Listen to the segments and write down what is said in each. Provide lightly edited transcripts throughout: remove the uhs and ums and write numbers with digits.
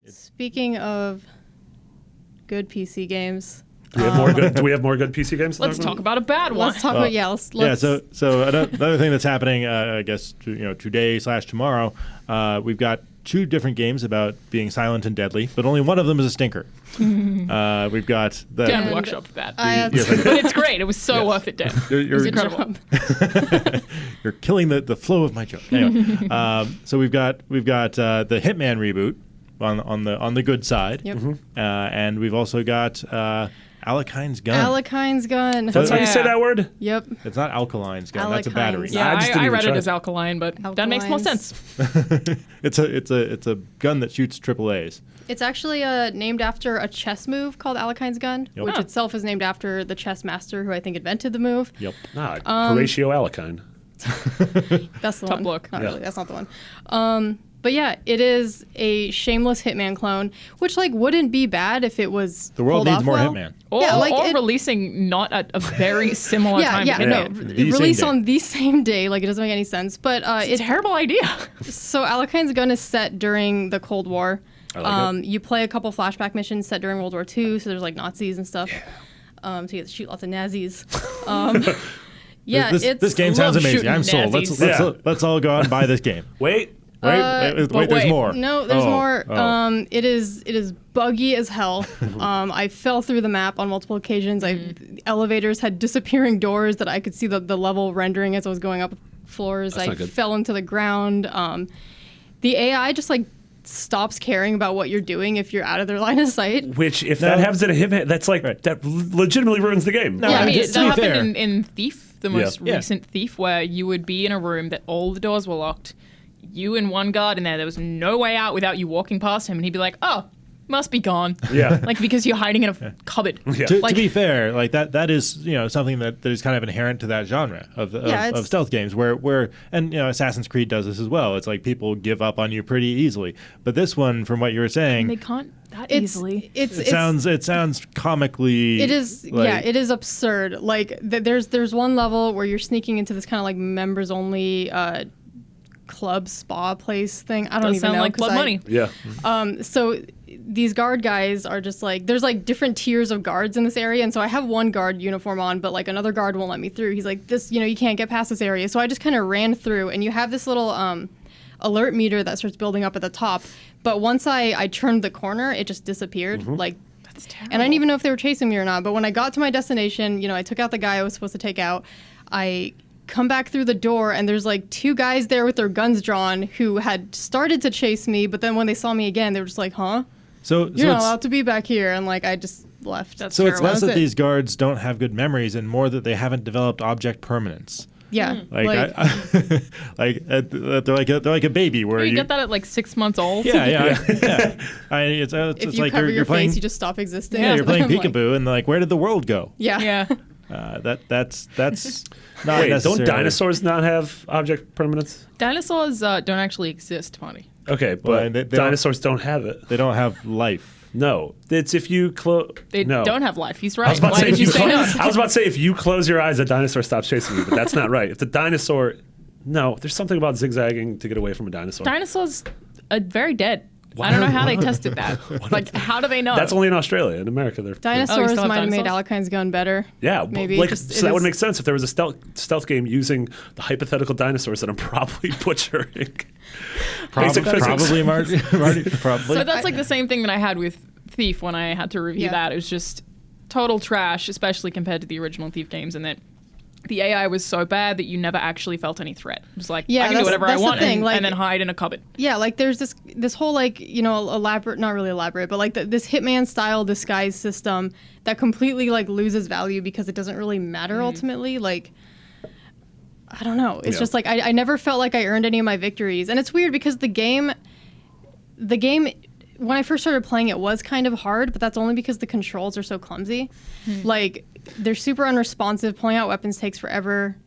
Speaking of good PC games, do we have more good PC games? Let's talk about a bad one. let's talk about let's So another thing that's happening, I guess today/tomorrow, we've got two different games about being silent and deadly, but only one of them is a stinker. We've got the Dan workshopped that, but it's great. It was so worth it, Dan. It was incredible. You're killing the flow of my joke. Anyway, so we've got the Hitman reboot on the good side. Yep. And we've also got Alekhine's gun. Alekhine's gun. That's how you say that word? Yep. It's not Alkaline's gun. That's a battery. Yeah, I read it as Alkaline, but that makes more sense. It's a gun that shoots AAAs. It's actually named after a chess move called Alekhine's gun, which itself is named after the chess master who I think invented the move. Yep. Horatio Alekhine. That's the Top one. look. Not really. That's not the one. But yeah, it is a shameless Hitman clone, which wouldn't be bad if it was the world pulled needs off more well. Hitman. Or releasing not at a very similar time. Release on the same day. It doesn't make any sense. But it's a terrible idea. So Alekhine's gun is set during the Cold War. I like it. You play a couple flashback missions set during World War II, so there's Nazis and stuff. So you get to shoot lots of Nazis. This game sounds amazing. I'm sold. Let's all go out and buy this game. Wait, there's more. No, there's more. It is buggy as hell. I fell through the map on multiple occasions. Elevators had disappearing doors that I could see the level rendering as I was going up floors. I fell into the ground. The AI just stops caring about what you're doing if you're out of their line of sight. Which, if that happens in a Hitman, that's that legitimately ruins the game. No, I mean, that happened in Thief, the most recent Thief, where you would be in a room that all the doors were locked. You and one guard in there was no way out without you walking past him, and he'd be like, "Oh, must be gone." Yeah, because you're hiding in a cupboard. Yeah. To be fair, that is something that is kind of inherent to that genre of stealth games, where Assassin's Creed does this as well. It's people give up on you pretty easily, but this one, from what you were saying, they can't that easily. It sounds comically. It is it is absurd. There's one level where you're sneaking into this kind of members only. Club spa place thing. I don't even know. Sound like Club Money. Yeah. So these guard guys are just there's different tiers of guards in this area, and so I have one guard uniform on, but another guard won't let me through. He's like, this, you can't get past this area. So I just kind of ran through, and you have this little alert meter that starts building up at the top. But once I turned the corner, it just disappeared. That's terrible. And I didn't even know if they were chasing me or not. But when I got to my destination, I took out the guy I was supposed to take out. I come back through the door, and there's two guys there with their guns drawn who had started to chase me, but then when they saw me again, they were just huh? So you're not allowed to be back here, and I just left. That's so terrible. It's less that these guards don't have good memories and more that they haven't developed object permanence. Yeah, they're like a baby where you get that at 6 months old. Yeah. If you cover your face, you just stop existing. Yeah, you're playing peekaboo, and where did the world go? Yeah. That's not Wait, necessarily. don't dinosaurs not have object permanence? Dinosaurs don't actually exist, Monty. Okay, but dinosaurs don't have it. They don't have life. No, it's if you close. They don't have life. He's right. I was about Why did you say no? I was about to say if you close your eyes, a dinosaur stops chasing you, but that's not right. If the dinosaur, there's something about zigzagging to get away from a dinosaur. Dinosaurs are very dead. I don't know how they tested that. How do they know? That's only in Australia. In America, they're dinosaurs might have made Alekhine's gun better. Yeah, maybe. So that would make sense if there was a stealth game using the hypothetical dinosaurs that I'm probably butchering. Probably, Marty. Probably. So that's the same thing that I had with Thief when I had to review that. It was just total trash, especially compared to the original Thief games, and that the AI was so bad that you never actually felt any threat. It was I can do whatever I want and then hide in a cupboard. Yeah, there's this whole elaborate, not really elaborate, but this Hitman style disguise system that completely loses value because it doesn't really matter ultimately. I don't know. It's just I never felt like I earned any of my victories, and it's weird because the game. When I first started playing, it was kind of hard, but that's only because the controls are so clumsy. They're super unresponsive. Pulling out weapons takes forever.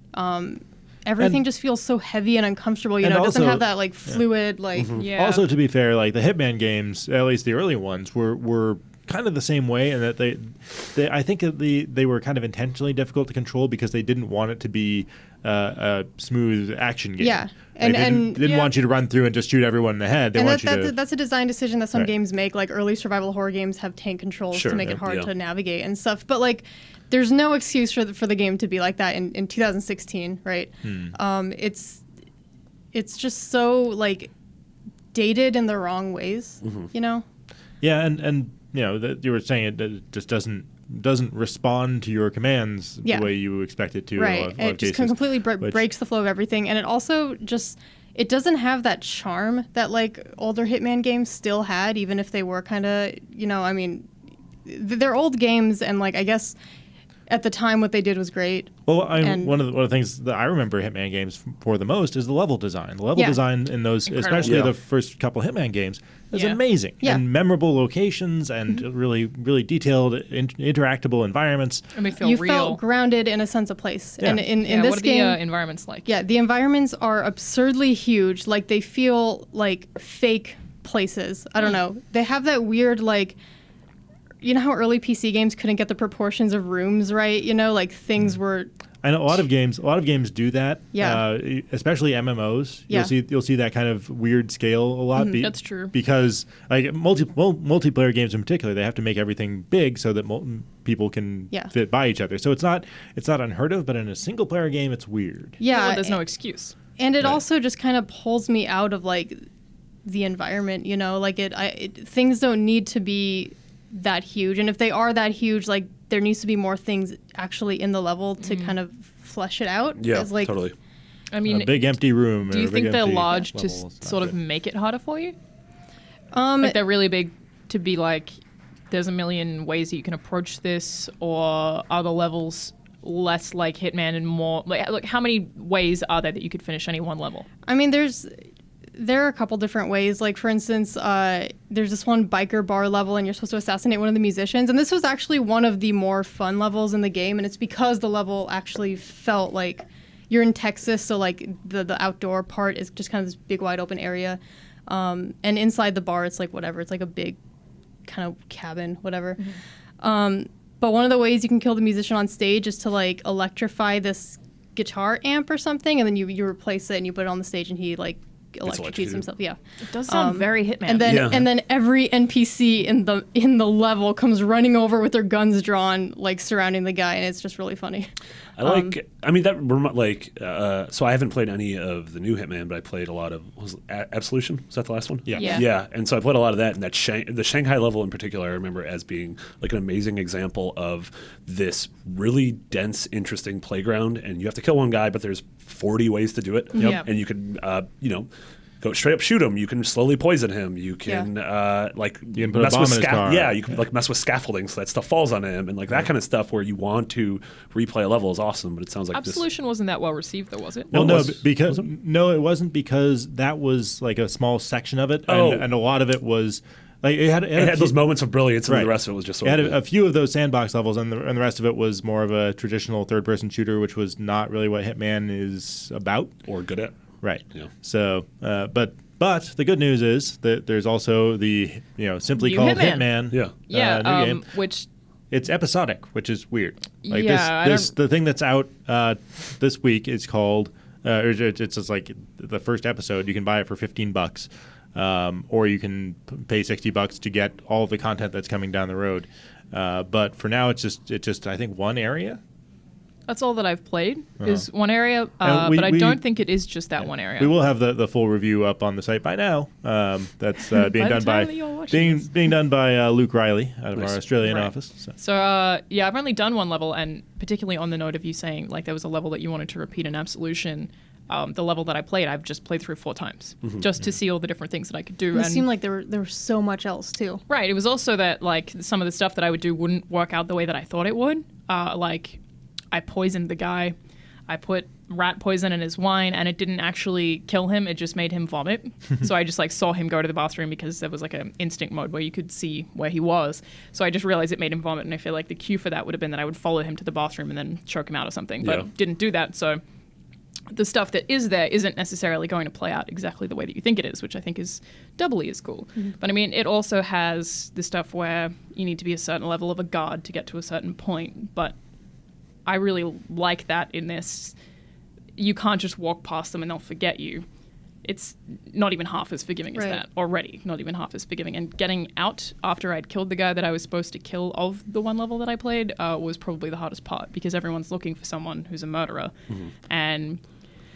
Everything just feels so heavy and uncomfortable. It doesn't have that fluid. Also, to be fair, the Hitman games, at least the early ones, were kind of the same way, and that they I think that they were kind of intentionally difficult to control because they didn't want it to be a smooth action game. Yeah. They didn't want you to run through and just shoot everyone in the head. They want that's a design decision that some games make. Like early survival horror games have tank controls to make it hard to navigate and stuff. But like, there's no excuse for the game to be like that in 2016, right? It's just so like dated in the wrong ways, you know? Yeah, and you know, you were saying it just doesn't respond to your commands the way you expect it to. Right, it just completely breaks the flow of everything, and it also just it doesn't have that charm that like older Hitman games still had, even if they were kind of, you know, I mean, they're old games, and like I guess at the time what they did was great. Well, one of the things that I remember Hitman games for the most is the level design. The level design in those, especially the first couple Hitman games, is amazing. And memorable locations and really, really detailed, interactable environments. And they feel you real. felt grounded in a sense of place. Yeah. And in this what are game, the environments like? Yeah, the environments are absurdly huge. Like they feel like fake places. I don't know. They have that weird like. You know how early PC games couldn't get the proportions of rooms right? You know, like things were. I know a lot of games do that. Yeah. Especially MMOs. Yeah. You'll see that kind of weird scale a lot. That's true. Because like multiplayer games in particular, they have to make everything big so that people can fit by each other. So it's not unheard of, but in a single player game, it's weird. Yeah. There's no excuse. And it also just kind of pulls me out of like the environment. You know, like things don't need to be that huge, and if they are that huge, like there needs to be more things actually in the level to kind of flesh it out. Yeah, like, totally. I mean, a big empty room. Do you think they're large to sort of make it harder for you? Like they're really big to be like, there's a million ways that you can approach this, or are the levels less like Hitman and more like how many ways are there that you could finish any one level? I mean, there are a couple different ways. Like, for instance, there's this one biker bar level, and you're supposed to assassinate one of the musicians. And this was actually one of the more fun levels in the game, and it's because the level actually felt like you're in Texas, so, like, the outdoor part is just kind of this big, wide open area. And inside the bar, it's like whatever. It's like a big kind of cabin, whatever. But one of the ways you can kill the musician on stage is to, like, electrify this guitar amp or something, and then you replace it, and you put it on the stage, and he, like, electrocutes himself. Yeah, it does sound very Hitman. And then every NPC in the level comes running over with their guns drawn, like surrounding the guy, and it's just really funny. I like. I mean, so I haven't played any of the new Hitman, but I played a lot of Absolution. Was that the last one? Yeah. And so I played a lot of that, and the Shanghai level in particular, I remember as being like an amazing example of this really dense, interesting playground, and you have to kill one guy, but there's 40 ways to do it, and you can, go straight up shoot him. You can slowly poison him. You can you can put a bomb in his car. Yeah, you can like mess with scaffolding so that stuff falls on him, and like that kind of stuff where you want to replay a level is awesome. But it sounds like Absolution wasn't that well received, though, was it? Well, it wasn't because that was like a small section of it, and a lot of it was. Like it had those moments of brilliance, and the rest of it was just. It had a few of those sandbox levels, and the rest of it was more of a traditional third-person shooter, which was not really what Hitman is about or good at. Right. Yeah. So, but the good news is that there's also the simply new called Hitman. New game, which it's episodic, which is weird. Like this the thing that's out this week is called. It's just like the first episode. You can buy it for $15. Or you can pay $60 to get all of the content that's coming down the road. But for now, it's just I think one area. That's all that I've played is one area, but I don't think it is just that one area. We will have the full review up on the site by now. That's being done by Luke Riley out of our Australian office. So I've only done one level, and particularly on the note of you saying like there was a level that you wanted to repeat in Absolution. The level that I played, I've just played through 4 times just to see all the different things that I could do. And it seemed like there was so much else too. Right. It was also that like some of the stuff that I would do wouldn't work out the way that I thought it would. Like I poisoned the guy. I put rat poison in his wine, and it didn't actually kill him. It just made him vomit. So I just like saw him go to the bathroom because there was like an instinct mode where you could see where he was. So I just realized it made him vomit, and I feel like the cue for that would have been that I would follow him to the bathroom and then choke him out or something. But didn't do that. So the stuff that is there isn't necessarily going to play out exactly the way that you think it is, which I think is doubly as cool. But I mean, it also has the stuff where you need to be a certain level of a guard to get to a certain point. But I really like that in this. You can't just walk past them and they'll forget you. It's not even half as forgiving as that already. Not even half as forgiving. And getting out after I'd killed the guy that I was supposed to kill of the one level that I played was probably the hardest part, because everyone's looking for someone who's a murderer. And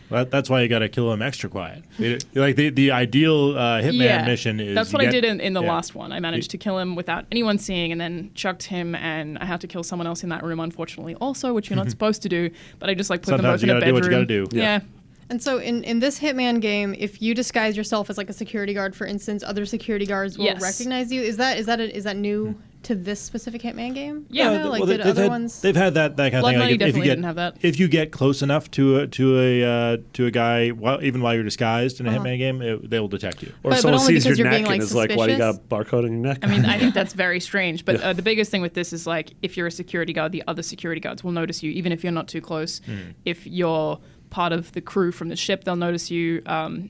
that's why you got to kill him extra quiet. Like the ideal Hitman mission is... That's what I did in the last one. I managed to kill him without anyone seeing, and then chucked him, and I had to kill someone else in that room, unfortunately, also, which you're not supposed to do. But I just put them both in a bedroom. Sometimes you got to do what you got to do. Yeah. And so in this Hitman game, if you disguise yourself as like a security guard, for instance, other security guards will recognize you. Is that new to this specific Hitman game? Yeah. Did other ones? They've had that kind of thing. Like didn't have that. If you get close enough to a guy, even while you're disguised in a Hitman game, they will detect you. Or someone sees your neck and is like, "Why do you got a barcode on your neck?" I mean, I think that's very strange. But the biggest thing with this is, like, if you're a security guard, the other security guards will notice you, even if you're not too close. If you're part of the crew from the ship, they'll notice you.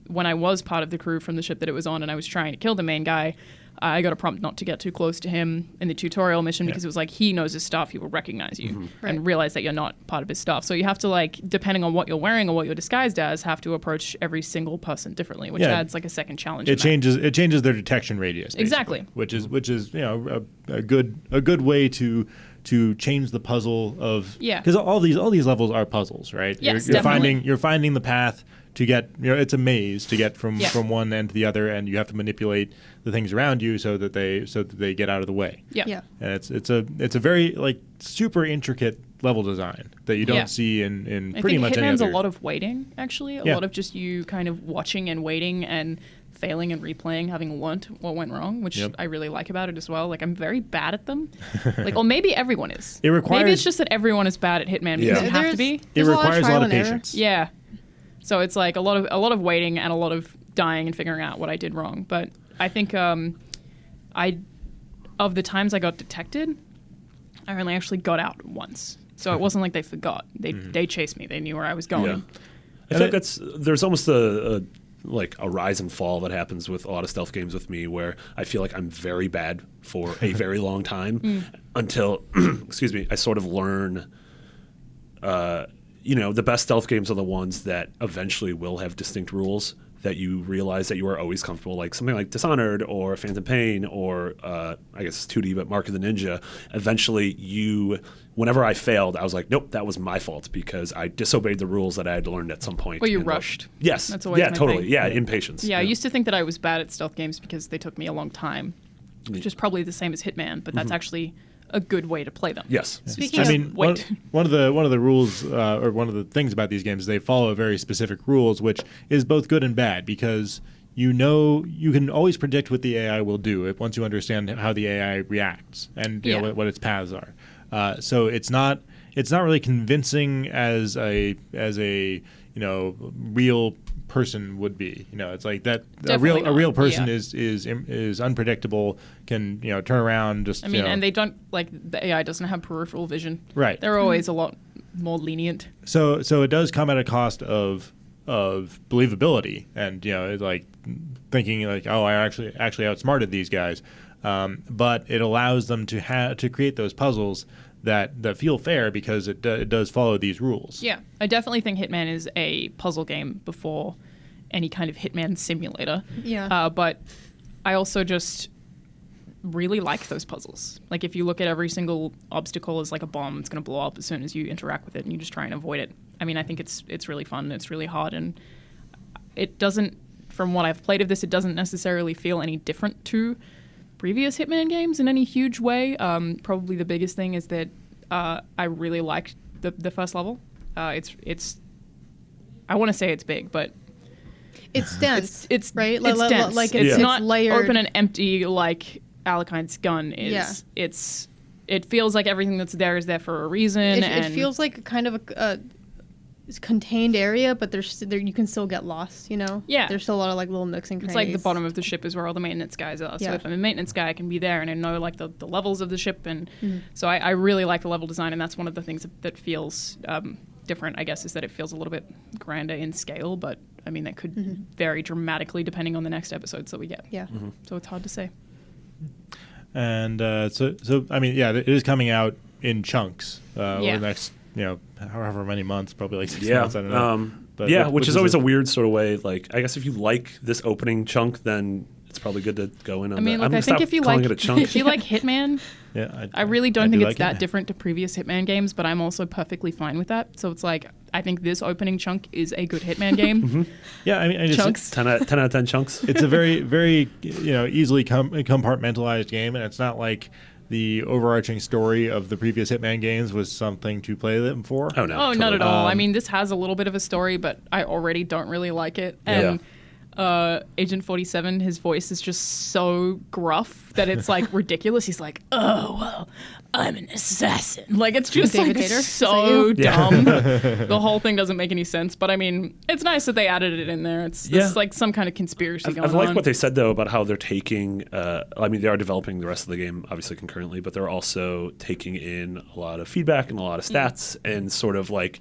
When I was part of the crew from the ship that it was on and I was trying to kill the main guy, I got a prompt not to get too close to him in the tutorial mission, because it was like, he knows his stuff, he will recognize you and realize that you're not part of his stuff. So you have to, like, depending on what you're wearing or what you're disguised as, have to approach every single person differently, which adds like a second challenge. It changes their detection radius, exactly, which is a good way to change the puzzle of because all these levels are puzzles, right? Yes, you're finding the path to get, it's a maze to get from one end to the other, and you have to manipulate the things around you so that they get out of the way. Yeah. And it's a very, like, super intricate level design that you don't see in pretty much any other. I think Hitman's a lot of waiting, actually. A lot of just you kind of watching and waiting and failing and replaying, having learnt what went wrong, which I really like about it as well. Like, I'm very bad at them. Like, or maybe everyone is. Maybe it's just that everyone is bad at Hitman because you have to be. It requires a lot of patience. Yeah. So it's like a lot of waiting and a lot of dying and figuring out what I did wrong. But I think of the times I got detected, I only actually got out once. So it wasn't like they forgot. They chased me. They knew where I was going. Yeah. I think there's almost a rise and fall that happens with a lot of stealth games with me, where I feel like I'm very bad for a very long time until, excuse me, I sort of learn. The best stealth games are the ones that eventually will have distinct rules that you realize that you are always comfortable, like something like Dishonored or Phantom Pain or I guess 2D, but Mark of the Ninja. Eventually, whenever I failed, I was like, nope, that was my fault because I disobeyed the rules that I had learned at some point. Well, you rushed. Yes. That's always my totally. thing. Yeah, impatience. Yeah, I used to think that I was bad at stealth games because they took me a long time, which is probably the same as Hitman, but that's actually a good way to play them. Yes. One of the rules or one of the things about these games is they follow very specific rules, which is both good and bad, because you can always predict what the AI will do once you understand how the AI reacts and what its paths are. So it's not really convincing as a real person would be. It's like that a real person is unpredictable, can turn around just. I mean, and they don't, like, the AI doesn't have peripheral vision. Right. They're always a lot more lenient. So it does come at a cost of believability, and it's like thinking like, oh, I actually outsmarted these guys, but it allows them to create those puzzles that feel fair because it does follow these rules. Yeah, I definitely think Hitman is a puzzle game before any kind of Hitman simulator. Yeah. But I also just really like those puzzles. Like, if you look at every single obstacle as like a bomb, it's going to blow up as soon as you interact with it, and you just try and avoid it. I mean, I think it's really fun and it's really hard, and it doesn't, from what I've played of this, it doesn't necessarily feel any different to previous Hitman games in any huge way. Probably the biggest thing is that I really liked the first level. It's I want to say it's big, but it's dense. It's right. It's dense. Like it's it's not layered. Open and empty like Alekhine's gun is. Yeah. It feels like everything that's there is there for a reason. It feels like kind of a contained area, but there you can still get lost. Yeah. There's still a lot of like little nooks and crannies. It's like the bottom of the ship is where all the maintenance guys are. So if I'm a maintenance guy, I can be there and I know like the levels of the ship, and so I really like the level design, and that's one of the things that feels different, I guess, is that it feels a little bit grander in scale, but I mean that could vary dramatically depending on the next episodes that we get. Yeah. So it's hard to say. And so I mean, yeah, it is coming out in chunks over the next, however many months, probably like 6 months. I don't know. But which is always a weird sort of way. Like, I guess if you like this opening chunk, then it's probably good to go in on that. I think if you like Hitman, I really don't think it's that different to previous Hitman games, but I'm also perfectly fine with that. So it's like, I think this opening chunk is a good Hitman game. Mm-hmm. Yeah, I mean, chunks. 10 out of 10 chunks. It's a very, very, easily compartmentalized game, and it's not like the overarching story of the previous Hitman games was something to play them for. Oh, no. Oh, not at all. I mean, this has a little bit of a story, but I already don't really like it. And Agent 47, his voice is just so gruff that it's like ridiculous. He's like, oh, well, I'm an assassin. Like, it's just David like Hayter? so dumb. The whole thing doesn't make any sense. But I mean, it's nice that they added it in there. It's like some kind of conspiracy going on. I like what they said, though, about how they're taking, I mean, they are developing the rest of the game, obviously concurrently, but they're also taking in a lot of feedback and a lot of stats and sort of like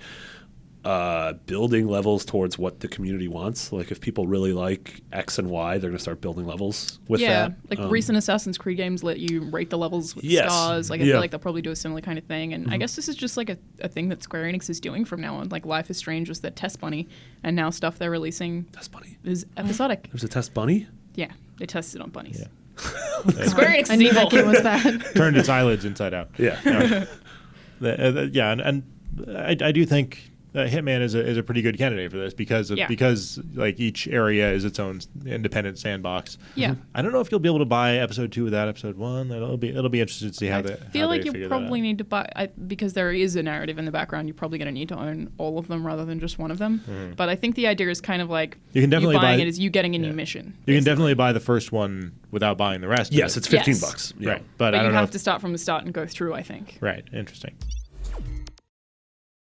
building levels towards what the community wants. Like, if people really like X and Y, they're going to start building levels with that. Yeah, like recent Assassin's Creed games let you rate the levels with stars. Like, I feel like they'll probably do a similar kind of thing. And I guess this is just like a thing that Square Enix is doing from now on. Like, Life is Strange was their test bunny, and now stuff they're releasing is episodic. There's a test bunny? Yeah, they tested on bunnies. Yeah. Square Enix I knew that game was bad. Turned its eyelids inside out. Yeah. And I do think Hitman is a pretty good candidate for this because like each area is its own independent sandbox. Yeah, I don't know if you'll be able to buy episode 2 without episode 1. It'll be interesting to see how they. I feel like you probably need to buy because there is a narrative in the background. You're probably going to need to own all of them rather than just one of them. Mm-hmm. But I think the idea is kind of like you can definitely buying it is you getting a new mission. You can definitely buy the first one without buying the rest. Yes, it's $15. Right, but you I don't know have to start from the start and go through. I think. Right, interesting.